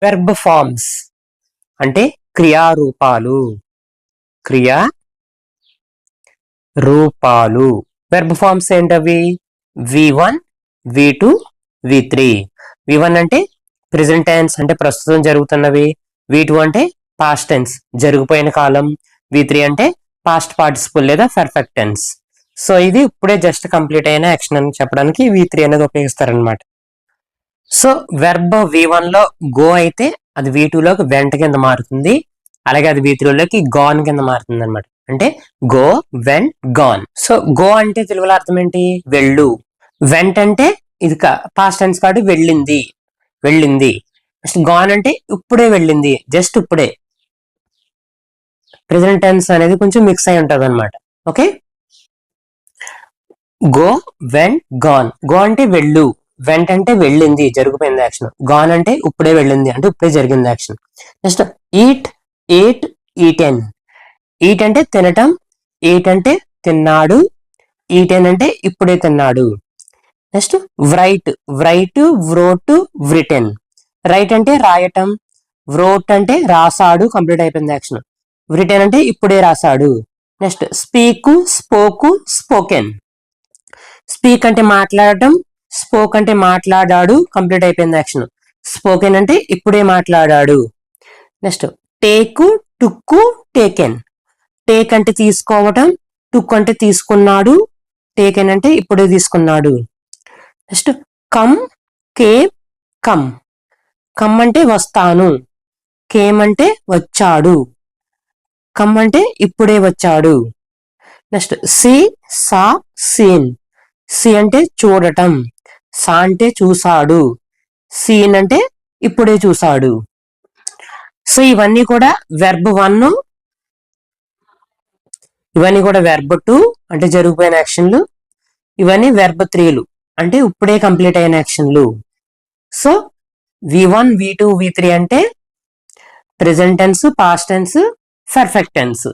Verb forms అంటే క్రియారూపాలు. క్రియా రూపాలు. వెర్బ్ ఫార్మ్స్ ఏంటవి? V1, V2, V3. V1 అంటే ప్రెజెంట్ టెన్స్ అంటే ప్రస్తుతం జరుగుతున్నవి. V2 అంటే పాస్ట్ టెన్స్ జరిగిపోయిన కాలం. V3 అంటే పాస్ట్ పార్టిసిపుల్ లేదా పర్ఫెక్ట్ టెన్స్. సో ఇది ఇప్పుడే జస్ట్ కంప్లీట్ అయిన యాక్షన్ అని చెప్పడానికి V3 అనేది ఉపయోగిస్తారనమాట. సో వెర్బ్ V1 లో గో అయితే అది V2 లోకి వెంట కింద మారుతుంది. అలాగే అది V3 లోకి గాన్ కింద మారుతుంది అనమాట. అంటే go, vent, gone. So go అంటే తెలుగులో అర్థం ఏంటి? వెళ్ళు. వెంట్ అంటే ఇది పాస్ట్ టెన్స్ కాబట్టి వెళ్ళింది, వెళ్ళింది. గాన్ అంటే ఇప్పుడే వెళ్ళింది, జస్ట్ ఇప్పుడే. ప్రెజెంట్ టెన్స్ అనేది కొంచెం మిక్స్ అయి ఉంటది అనమాట. Okay, go, vent, gone. Go అంటే వెళ్ళు, వెంట్ అంటే వెళ్ళింది, జరిగిపోయింది యాక్షన్. గాన్ అంటే ఇప్పుడే వెళ్ళింది అంటే ఇప్పుడే జరిగింది action. Next eat, ate, eaten. Eat అంటే తినటం, ఈట్ అంటే తిన్నాడు, ఈటెన్ అంటే ఇప్పుడే తిన్నాడు. Next write, write, wrote, written. Write అంటే రాయటం, వ్రోట్ అంటే రాసాడు, కంప్లీట్ అయిపోయింది యాక్షన్. వ్రిటెన్ అంటే ఇప్పుడే రాసాడు. Next speak, spoke, spoken. Speak అంటే మాట్లాడటం, స్పోక్ అంటే మాట్లాడాడు, కంప్లీట్ అయిపోయింది యాక్షన్. స్పోకెన్ అంటే ఇప్పుడే మాట్లాడాడు. నెక్స్ట్ టేక్, టుక్, టేకెన్. టేక్ అంటే తీసుకోవటం, టుక్ అంటే తీసుకున్నాడు, టేకెన్ అంటే ఇప్పుడే తీసుకున్నాడు. Next come, came, come. Come అంటే వస్తాను, కేమ్ అంటే వచ్చాడు, కమ్ అంటే ఇప్పుడే వచ్చాడు. నెక్స్ట్ సి, సా, సీన్. సి అంటే చూడటం, సా అంటే చూసాడు, సీన్ అంటే ఇప్పుడే చూసాడు. సో ఇవన్నీ కూడా వెర్బ్ 1, ఇవన్నీ కూడా వెర్బ్ 2 అంటే జరిగిపోయిన యాక్షన్లు. ఇవన్నీ వెర్బ్ 3లు అంటే ఇప్పుడే కంప్లీట్ అయిన యాక్షన్లు. సో V1, V2, V3 అంటే present tense, past tense, perfect tense.